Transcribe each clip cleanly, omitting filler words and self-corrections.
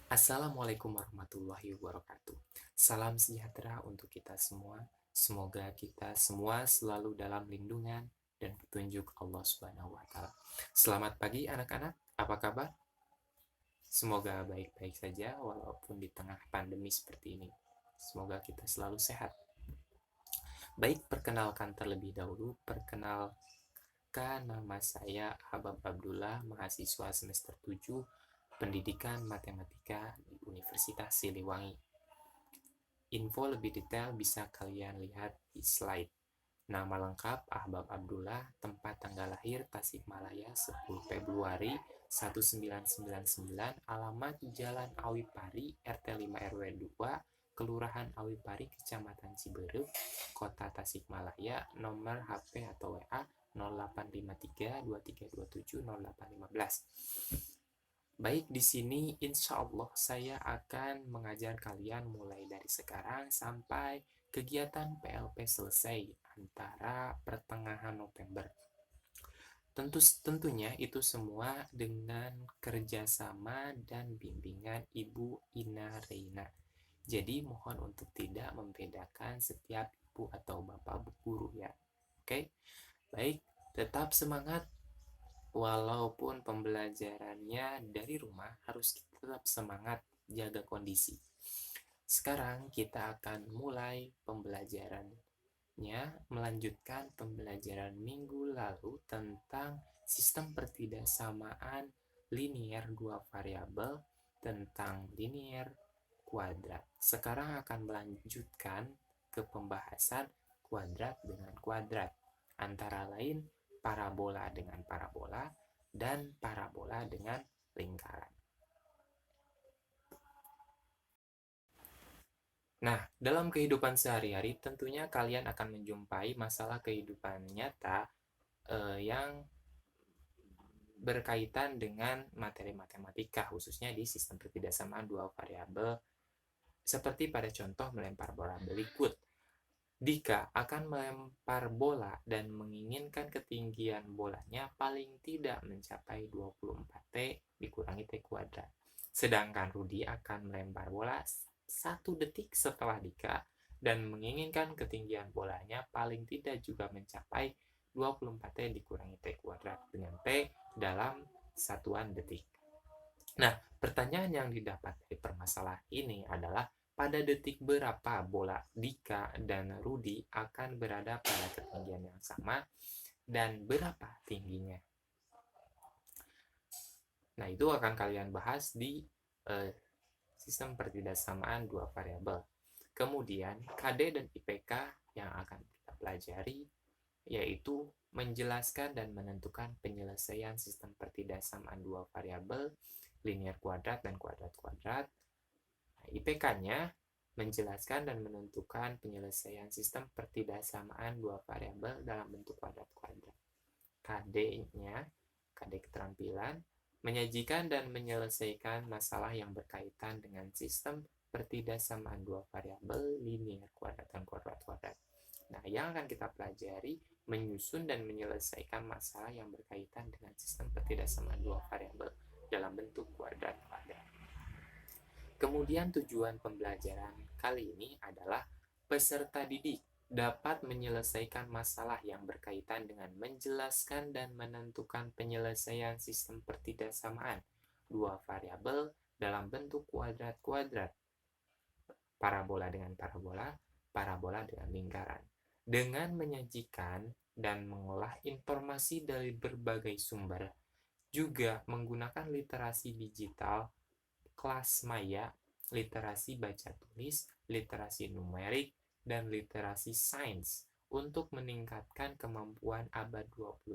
Assalamualaikum warahmatullahi wabarakatuh. Salam sejahtera untuk kita semua. Semoga kita semua selalu dalam lindungan dan petunjuk Allah Subhanahu wa taala. Selamat pagi anak-anak. Apa kabar? Semoga baik-baik saja walaupun di tengah pandemi seperti ini. Semoga kita selalu sehat. Baik, perkenalkan terlebih dahulu. Perkenalkan, nama saya Habab Abdullah, mahasiswa semester 7 Pendidikan Matematika di Universitas Siliwangi. Info lebih detail bisa kalian lihat di slide. Nama lengkap Ahbab Abdullah, tempat tanggal lahir Tasikmalaya 10 Februari 1999, alamat Jalan Awipari, RT 5 RW 2, Kelurahan Awipari, Kecamatan Ciberuk, Kota Tasikmalaya, nomor HP atau WA 0853 2327 0815. Baik, di sini insya Allah saya akan mengajar kalian mulai dari sekarang sampai kegiatan PLP selesai antara pertengahan November. Tentunya itu semua dengan kerjasama dan bimbingan Ibu Ina Reina. Jadi mohon untuk tidak membedakan setiap ibu atau bapak guru ya. Oke, baik, tetap semangat. Walaupun pembelajarannya dari rumah, harus tetap semangat, jaga kondisi. Sekarang kita akan mulai pembelajarannya, melanjutkan pembelajaran minggu lalu tentang sistem pertidaksamaan linier dua variabel tentang linier kuadrat. Sekarang akan melanjutkan ke pembahasan kuadrat dengan kuadrat, antara lain parabola dengan parabola dan parabola dengan lingkaran. Nah, dalam kehidupan sehari-hari tentunya kalian akan menjumpai masalah kehidupan nyata yang berkaitan dengan materi matematika, khususnya di sistem pertidaksamaan dua variabel, seperti pada contoh melempar bola berikut. Dika akan melempar bola dan menginginkan ketinggian bolanya paling tidak mencapai 24T dikurangi T kuadrat. Sedangkan Rudi akan melempar bola 1 detik setelah Dika dan menginginkan ketinggian bolanya paling tidak juga mencapai 24T dikurangi T kuadrat dengan T dalam satuan detik. Nah, pertanyaan yang didapat dari permasalahan ini adalah pada detik berapa bola Dika dan Rudi akan berada pada ketinggian yang sama dan berapa tingginya. Nah, itu akan kalian bahas di sistem pertidaksamaan dua variabel. Kemudian, KD dan IPK yang akan kita pelajari yaitu menjelaskan dan menentukan penyelesaian sistem pertidaksamaan dua variabel, linier kuadrat dan kuadrat-kuadrat. IPK-nya menjelaskan dan menentukan penyelesaian sistem pertidaksamaan dua variabel dalam bentuk kuadrat-kuadrat. KD-nya, KD keterampilan, menyajikan dan menyelesaikan masalah yang berkaitan dengan sistem pertidaksamaan dua variabel, linier kuadrat dan kuadrat-kuadrat. Nah, yang akan kita pelajari menyusun dan menyelesaikan masalah yang berkaitan dengan sistem pertidaksamaan dua variabel dalam bentuk kuadrat-kuadrat. Kemudian tujuan pembelajaran kali ini adalah peserta didik dapat menyelesaikan masalah yang berkaitan dengan menjelaskan dan menentukan penyelesaian sistem pertidaksamaan dua variabel dalam bentuk kuadrat-kuadrat, parabola dengan parabola, parabola dengan lingkaran, dengan menyajikan dan mengolah informasi dari berbagai sumber, juga menggunakan literasi digital, kelas maya, literasi baca tulis, literasi numerik, dan literasi sains untuk meningkatkan kemampuan abad 21,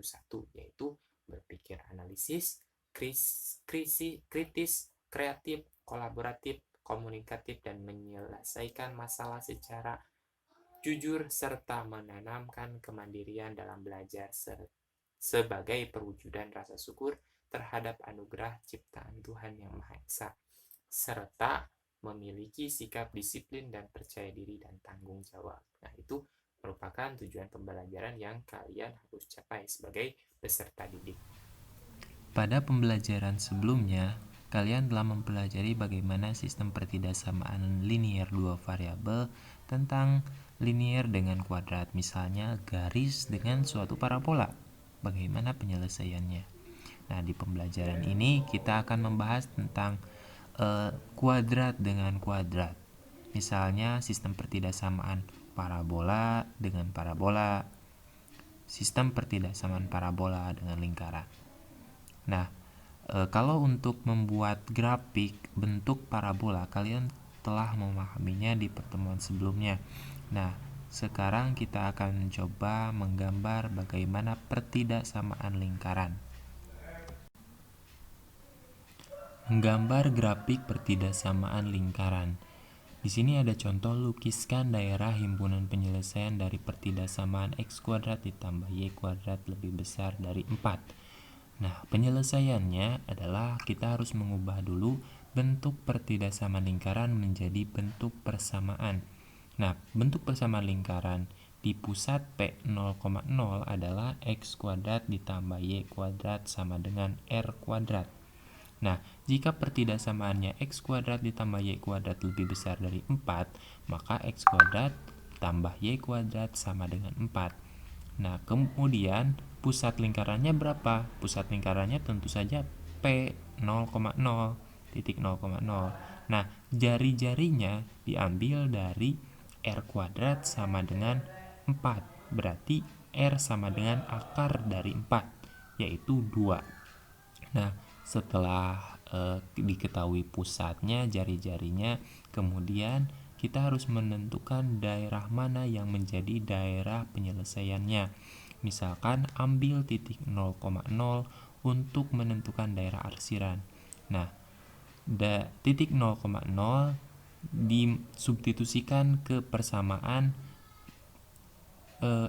yaitu berpikir analisis, kritis, kreatif, kolaboratif, komunikatif, dan menyelesaikan masalah secara jujur serta menanamkan kemandirian dalam belajar sebagai perwujudan rasa syukur terhadap anugerah ciptaan Tuhan Yang Maha Esa, serta memiliki sikap disiplin dan percaya diri dan tanggung jawab. Nah, itu merupakan tujuan pembelajaran yang kalian harus capai sebagai peserta didik. Pada pembelajaran sebelumnya, kalian telah mempelajari bagaimana sistem pertidaksamaan linear dua variabel tentang linear dengan kuadrat, misalnya garis dengan suatu parabola. Bagaimana penyelesaiannya? Nah, di pembelajaran ini kita akan membahas tentang kuadrat dengan kuadrat. Misalnya sistem pertidaksamaan parabola dengan parabola, sistem pertidaksamaan parabola dengan lingkaran. Nah, kalau untuk membuat grafik bentuk parabola, kalian telah memahaminya di pertemuan sebelumnya. Nah, sekarang kita akan mencoba menggambar bagaimana pertidaksamaan lingkaran. Menggambar grafik pertidaksamaan lingkaran. Di sini ada contoh lukiskan daerah himpunan penyelesaian dari pertidaksamaan x kuadrat ditambah y kuadrat lebih besar dari 4. Nah, penyelesaiannya adalah kita harus mengubah dulu bentuk pertidaksamaan lingkaran menjadi bentuk persamaan. Nah, bentuk persamaan lingkaran di pusat P0,0 adalah x kuadrat ditambah y kuadrat sama dengan r kuadrat. Nah, jika pertidaksamaannya x kuadrat ditambah y kuadrat lebih besar dari 4, maka x kuadrat tambah y kuadrat sama dengan 4. Nah, kemudian pusat lingkarannya berapa? Pusat lingkarannya tentu saja P 0,0, titik 0,0. Nah, jari-jarinya diambil dari R kuadrat sama dengan 4. Berarti R sama dengan akar dari 4, yaitu 2. Nah, setelah diketahui pusatnya, jari-jarinya, kemudian kita harus menentukan daerah mana yang menjadi daerah penyelesaiannya. Misalkan ambil titik 0,0 untuk menentukan daerah arsiran. Nah, titik 0,0 disubstitusikan ke persamaan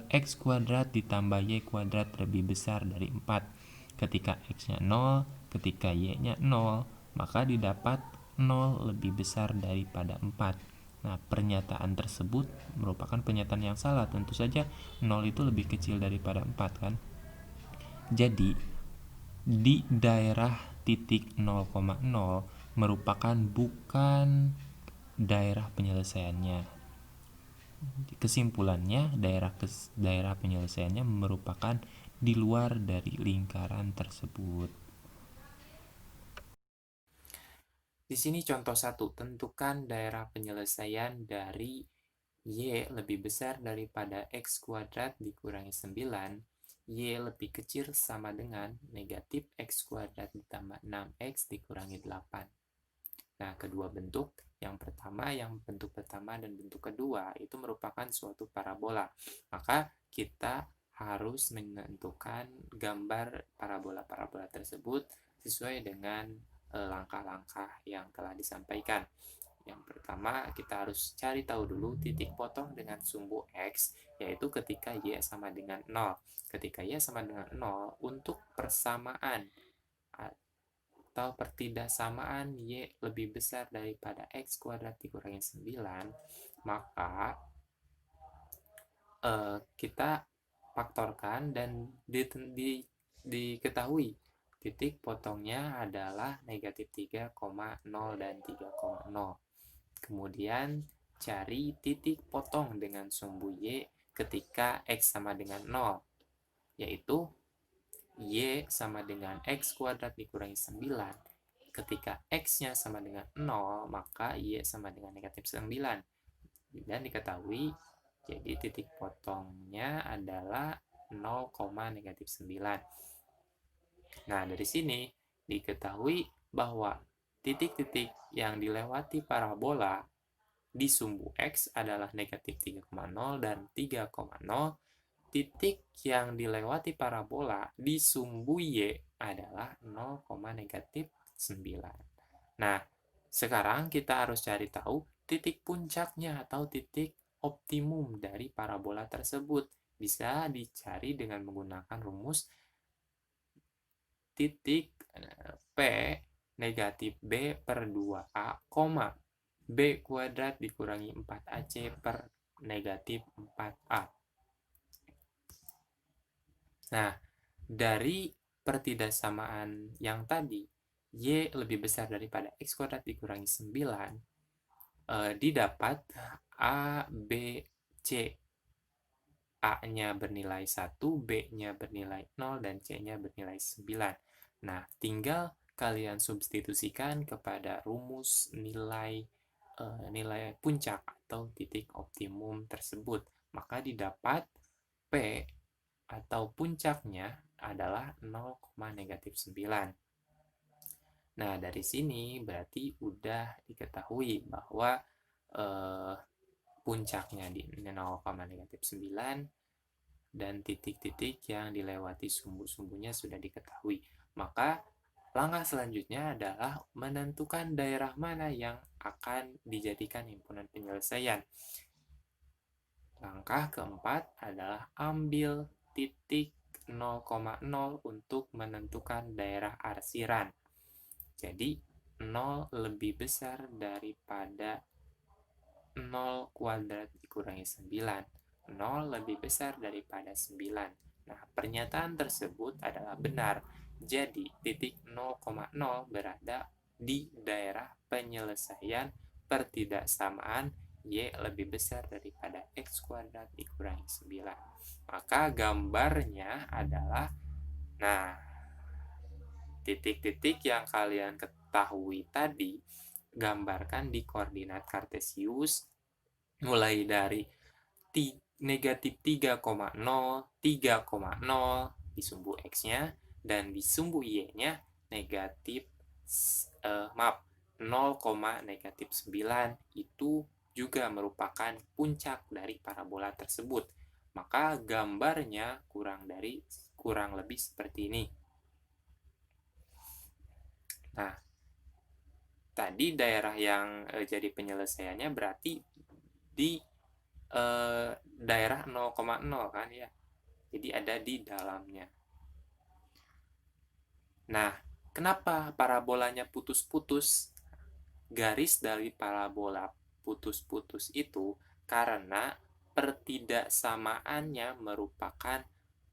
x kuadrat ditambah y kuadrat lebih besar dari 4. Ketika x-nya 0, ketika y-nya 0, maka didapat 0 lebih besar daripada 4. Nah, pernyataan tersebut merupakan pernyataan yang salah. Tentu saja 0 itu lebih kecil daripada 4 kan. Jadi, di daerah titik 0,0 merupakan bukan daerah penyelesaiannya. Kesimpulannya, daerah penyelesaiannya merupakan di luar dari lingkaran tersebut. Di sini contoh 1, tentukan daerah penyelesaian dari y lebih besar daripada x kuadrat dikurangi 9, y lebih kecil sama dengan negatif x kuadrat ditambah 6x dikurangi 8. Nah, kedua bentuk, yang bentuk pertama dan bentuk kedua, itu merupakan suatu parabola. Maka kita harus menentukan gambar parabola-parabola tersebut sesuai dengan langkah-langkah yang telah disampaikan. Yang pertama, kita harus cari tahu dulu titik potong dengan sumbu x, yaitu ketika y sama dengan 0. Ketika y sama dengan 0, untuk persamaan atau pertidaksamaan y lebih besar daripada x kuadrat dikurangi 9, maka kita faktorkan dan diketahui titik potongnya adalah negatif 3,0 dan 3,0. Kemudian cari titik potong dengan sumbu y ketika x sama dengan 0, yaitu y sama dengan x kuadrat dikurangi 9. Ketika x-nya sama dengan 0, maka y sama dengan negatif 9. Dan diketahui, jadi titik potongnya adalah 0, negatif 9. Nah, dari sini diketahui bahwa titik-titik yang dilewati parabola di sumbu x adalah negatif 3,0 dan 3,0. Titik yang dilewati parabola di sumbu y adalah 0, negatif 9. Nah, sekarang kita harus cari tahu titik puncaknya atau titik optimum dari parabola tersebut. Bisa dicari dengan menggunakan rumus titik P negatif B per 2A, B kuadrat dikurangi 4AC per negatif 4A. Nah, dari pertidaksamaan yang tadi, Y lebih besar daripada X kuadrat dikurangi 9, didapat A, B, C. A-nya bernilai 1, B-nya bernilai 0, dan C-nya bernilai 9. Nah, tinggal kalian substitusikan kepada rumus nilai puncak atau titik optimum tersebut. Maka didapat P atau puncaknya adalah 0,-9. Nah, dari sini berarti udah diketahui bahwa puncaknya di 0,-9 dan titik-titik yang dilewati sumbu-sumbunya sudah diketahui. Maka langkah selanjutnya adalah menentukan daerah mana yang akan dijadikan himpunan penyelesaian. Langkah keempat adalah ambil titik 0,0 untuk menentukan daerah arsiran. Jadi 0 lebih besar daripada 0 kuadrat dikurangi 9. 0 lebih besar daripada 9. Nah, pernyataan tersebut adalah benar. Jadi, titik 0,0 berada di daerah penyelesaian pertidaksamaan Y lebih besar daripada X kuadrat dikurangi 9. Maka gambarnya adalah, nah, titik-titik yang kalian ketahui tadi gambarkan di koordinat kartesius mulai dari negatif 3,0, 3,0 di sumbu X-nya, dan di sumbu Y-nya negatif 0,-9 itu juga merupakan puncak dari parabola tersebut. Maka gambarnya kurang lebih seperti ini. Nah, tadi daerah yang jadi penyelesaiannya berarti di daerah 0,0 kan ya. Jadi ada di dalamnya. Nah, kenapa parabolanya putus-putus? Garis dari parabola putus-putus itu karena pertidaksamaannya merupakan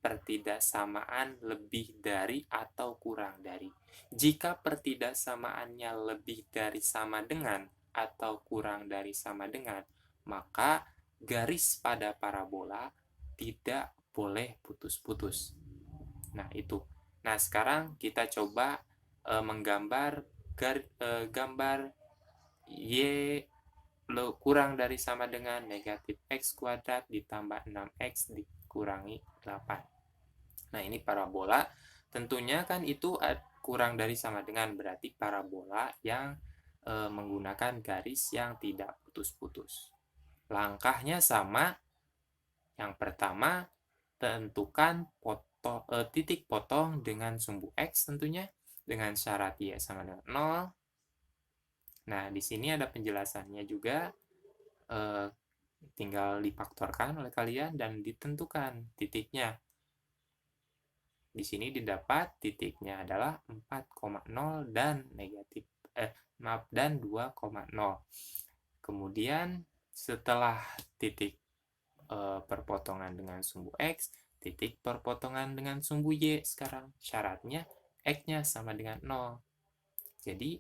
pertidaksamaan lebih dari atau kurang dari. Jika pertidaksamaannya lebih dari sama dengan atau kurang dari sama dengan, maka garis pada parabola tidak boleh putus-putus. Nah, itu. Nah, sekarang kita coba menggambar gambar Y kurang dari sama dengan negatif X kuadrat ditambah 6X dikurangi 8. Nah, ini parabola. Tentunya kan itu kurang dari sama dengan, berarti parabola yang menggunakan garis yang tidak putus-putus. Langkahnya sama. Yang pertama, tentukan titik potong dengan sumbu X tentunya, dengan syarat Y sama dengan 0. Nah, di sini ada penjelasannya juga. Tinggal difaktorkan oleh kalian dan ditentukan titiknya. Di sini didapat titiknya adalah 4,0 dan dan 2,0. Kemudian setelah titik perpotongan dengan sumbu X, titik perpotongan dengan sumbu Y, sekarang syaratnya X-nya sama dengan 0. Jadi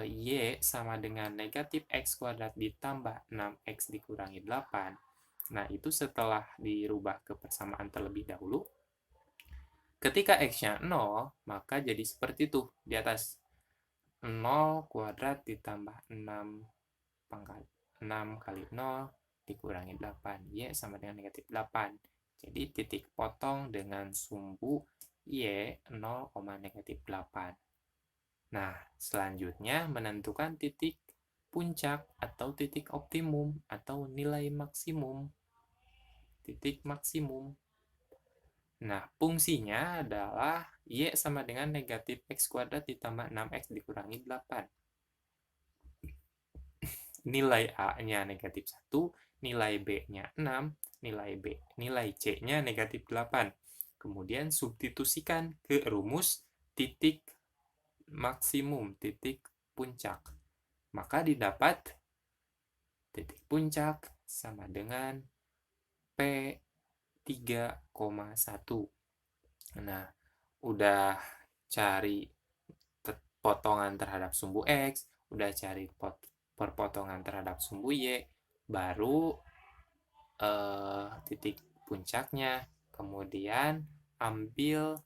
Y sama dengan negatif X kuadrat ditambah 6X dikurangi 8. Nah, itu setelah dirubah ke persamaan terlebih dahulu. Ketika X-nya 0, maka jadi seperti itu di atas. 0 kuadrat ditambah 6 kali 0 dikurangi 8. Y sama dengan negatif 8. Jadi titik potong dengan sumbu Y 0,-8. Nah, selanjutnya menentukan titik puncak atau titik optimum atau nilai maksimum. Titik maksimum. Nah, fungsinya adalah Y sama dengan negatif X kuadrat ditambah 6X dikurangi 8. Nilai A-nya negatif 1, nilai B-nya 6, nilai C-nya negatif 8. Kemudian substitusikan ke rumus titik maksimum, titik puncak. Maka didapat titik puncak sama dengan P 3,1. Nah, udah cari potongan terhadap sumbu X, udah cari perpotongan terhadap sumbu Y, baru titik puncaknya, kemudian ambil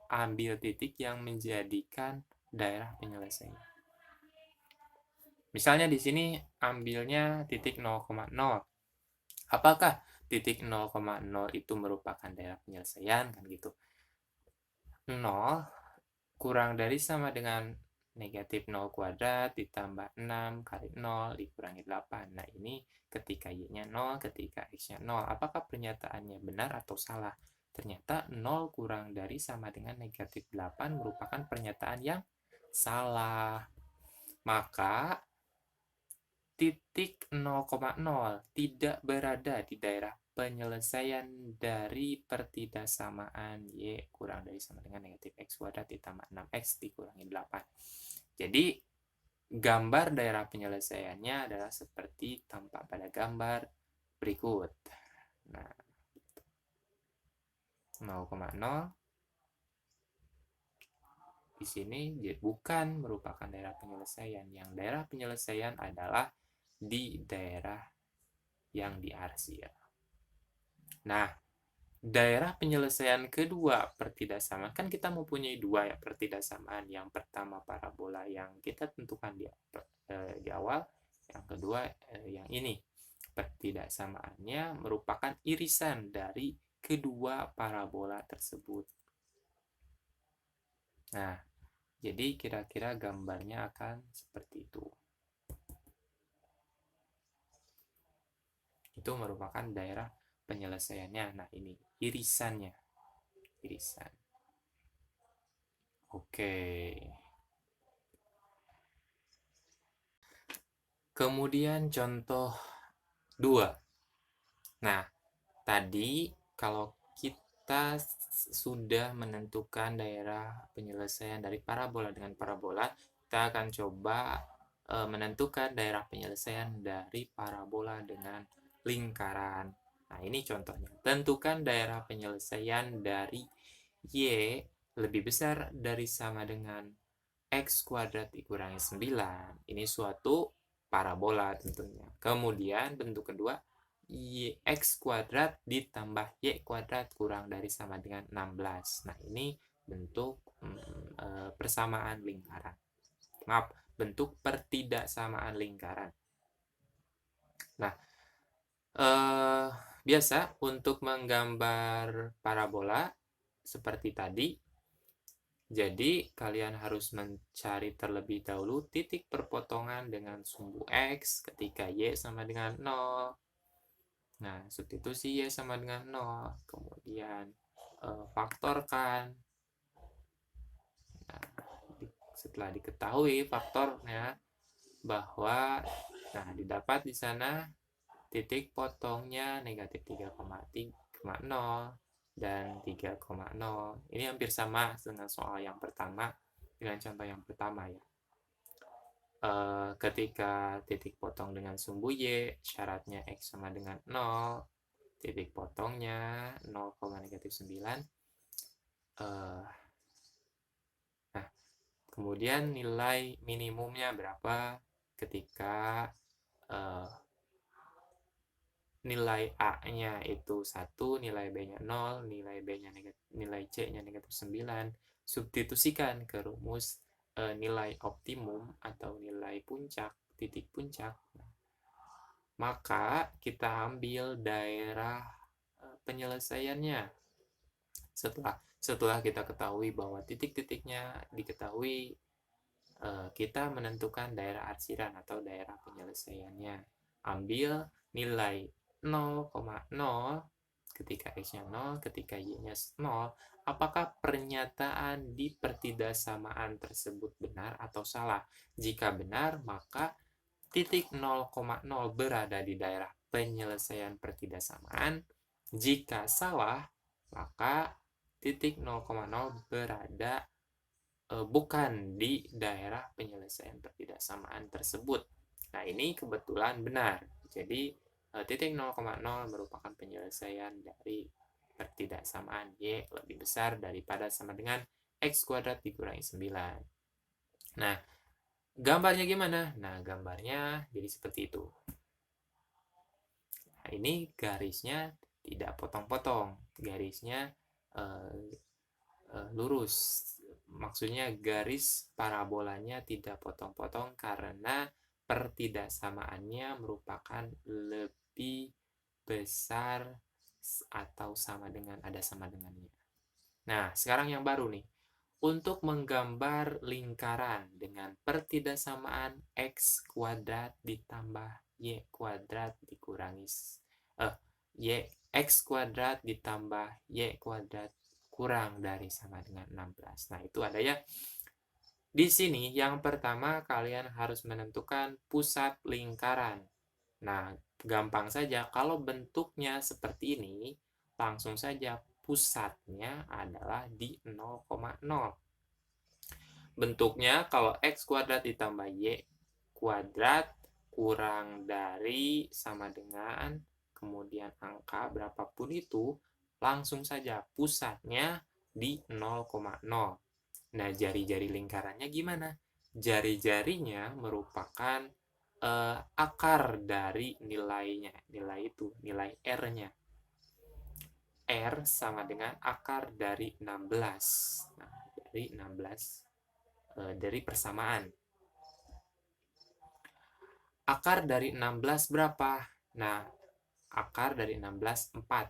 ambil titik yang menjadikan daerah penyelesaian. Misalnya di sini ambilnya titik 0,0. Apakah titik 0,0 itu merupakan daerah penyelesaian? Kan gitu. 0 kurang dari sama dengan negatif 0 kuadrat ditambah 6 kali 0 dikurangi 8. Nah, ini ketika Y-nya 0, ketika X-nya 0. Apakah pernyataannya benar atau salah? Ternyata 0 kurang dari sama dengan negatif 8 merupakan pernyataan yang salah. Maka titik 0,0 tidak berada di daerah penyelesaian dari pertidaksamaan Y kurang dari sama dengan negatif X kuadrat ditambah 6X dikurangi 8. Jadi, gambar daerah penyelesaiannya adalah seperti tampak pada gambar berikut. Nah, 0,0 di sini bukan merupakan daerah penyelesaian. Yang daerah penyelesaian adalah di daerah yang diarsir. Nah, daerah penyelesaian kedua pertidaksamaan, kan kita mempunyai dua ya pertidaksamaan. Yang pertama parabola yang kita tentukan di awal, yang kedua yang ini. Pertidaksamaannya merupakan irisan dari kedua parabola tersebut. Nah, jadi kira-kira gambarnya akan seperti itu. Itu merupakan daerah penyelesaiannya. Nah, ini irisannya. Irisan. Oke. Kemudian contoh 2. Nah, tadi kalau kita sudah menentukan daerah penyelesaian dari parabola dengan parabola, kita akan coba menentukan daerah penyelesaian dari parabola dengan lingkaran. Nah, ini contohnya. Tentukan daerah penyelesaian dari Y lebih besar dari sama dengan X kuadrat dikurangi 9. Ini suatu parabola tentunya. Kemudian bentuk kedua, X kuadrat ditambah Y kuadrat kurang dari sama dengan 16. Nah, ini bentuk persamaan lingkaran. Maaf, bentuk pertidaksamaan lingkaran. Nah, biasa untuk menggambar parabola seperti tadi, jadi kalian harus mencari terlebih dahulu titik perpotongan dengan sumbu X ketika Y sama dengan 0. Nah, substitusi Y sama dengan 0. Kemudian faktorkan. Nah, setelah diketahui faktornya, bahwa didapat di sana titik potongnya negatif 3,0 dan 3,0. Ini hampir sama dengan soal yang pertama, dengan contoh yang pertama ya. Ketika titik potong dengan sumbu Y, syaratnya X sama dengan 0, titik potongnya 0,-9. Nah, kemudian nilai minimumnya berapa ketika nilai A-nya itu 1, nilai B-nya 0, nilai C-nya negatif 9. Substitusikan ke rumus nilai optimum atau nilai puncak, titik puncak. Maka kita ambil daerah penyelesaiannya. Setelah kita ketahui bahwa titik-titiknya diketahui, kita menentukan daerah arsiran atau daerah penyelesaiannya. Ambil nilai 0,0 ketika X-nya 0, ketika Y-nya 0. Apakah pernyataan di pertidaksamaan tersebut benar atau salah? Jika benar, maka titik 0,0 berada di daerah penyelesaian pertidaksamaan. Jika salah, maka titik 0,0 berada bukan di daerah penyelesaian pertidaksamaan tersebut. Nah, ini kebetulan benar. Jadi, titik 0,0 merupakan penyelesaian dari pertidaksamaan Y lebih besar daripada sama dengan X kuadrat dikurangi 9. Nah, gambarnya gimana? Nah, gambarnya jadi seperti itu. Nah, ini garisnya tidak potong-potong. Garisnya lurus. Maksudnya garis parabolanya tidak potong-potong karena pertidaksamaannya merupakan lebih besar atau sama dengan ada sama dengannya. Nah, sekarang yang baru nih. Untuk menggambar lingkaran dengan pertidaksamaan X kuadrat ditambah Y kuadrat dikurangi X kuadrat ditambah Y kuadrat kurang dari sama dengan 16. Nah, itu ada ya. Di sini yang pertama kalian harus menentukan pusat lingkaran. Nah, gampang saja kalau bentuknya seperti ini, langsung saja pusatnya adalah di 0,0. Bentuknya kalau X kuadrat ditambah Y kuadrat kurang dari sama dengan kemudian angka berapapun itu, langsung saja pusatnya di 0,0. Nah, jari-jari lingkarannya gimana? Jari-jarinya merupakan akar dari nilainya, nilai itu, nilai R-nya. R sama dengan akar dari 16. Nah, dari 16 dari persamaan. Akar dari 16 berapa? Nah, akar dari 16 4.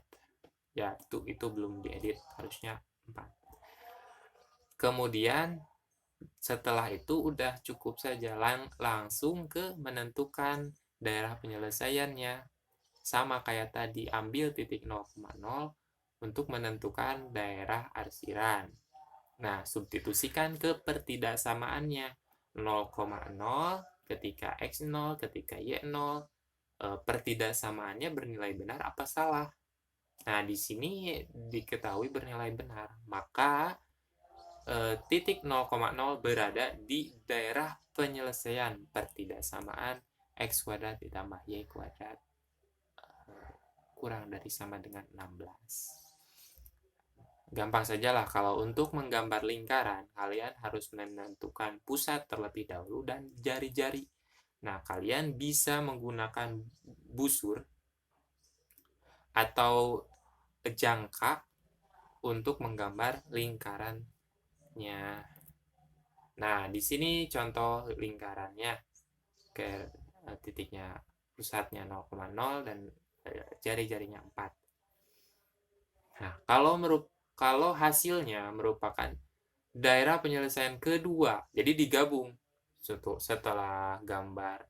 Ya, itu belum diedit, harusnya 4. Kemudian setelah itu udah cukup saja langsung ke menentukan daerah penyelesaiannya. Sama kayak tadi, ambil titik 0,0 untuk menentukan daerah arsiran. Nah, substitusikan ke pertidaksamaannya. 0,0 ketika X0, ketika Y0, pertidaksamaannya bernilai benar apa salah? Nah, di sini diketahui bernilai benar. Maka titik 0,0 berada di daerah penyelesaian pertidaksamaan X kuadrat ditambah Y kuadrat kurang dari sama dengan 16. Gampang sajalah kalau untuk menggambar lingkaran, kalian harus menentukan pusat terlebih dahulu dan jari-jari. Nah, kalian bisa menggunakan busur atau jangka untuk menggambar lingkarannya. Nah, di sini contoh lingkarannya. Ke titiknya pusatnya 0,0 dan jari-jarinya 4. Nah, kalau hasilnya merupakan daerah penyelesaian kedua, jadi digabung. Setelah gambar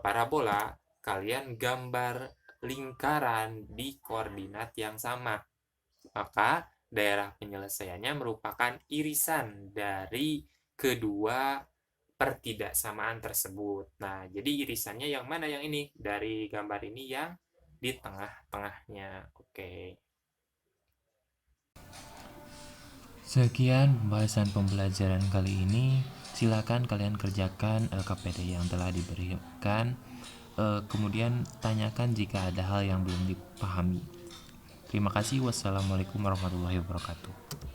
parabola, kalian gambar lingkaran di koordinat yang sama. Maka daerah penyelesaiannya merupakan irisan dari kedua pertidaksamaan tersebut. Nah, jadi irisannya yang mana yang ini? Dari gambar ini yang di tengah-tengahnya. Oke. Sekian pembahasan pembelajaran kali ini. Silakan kalian kerjakan LKPD yang telah diberikan. Kemudian tanyakan jika ada hal yang belum dipahami. Terima kasih. Wassalamualaikum warahmatullahi wabarakatuh.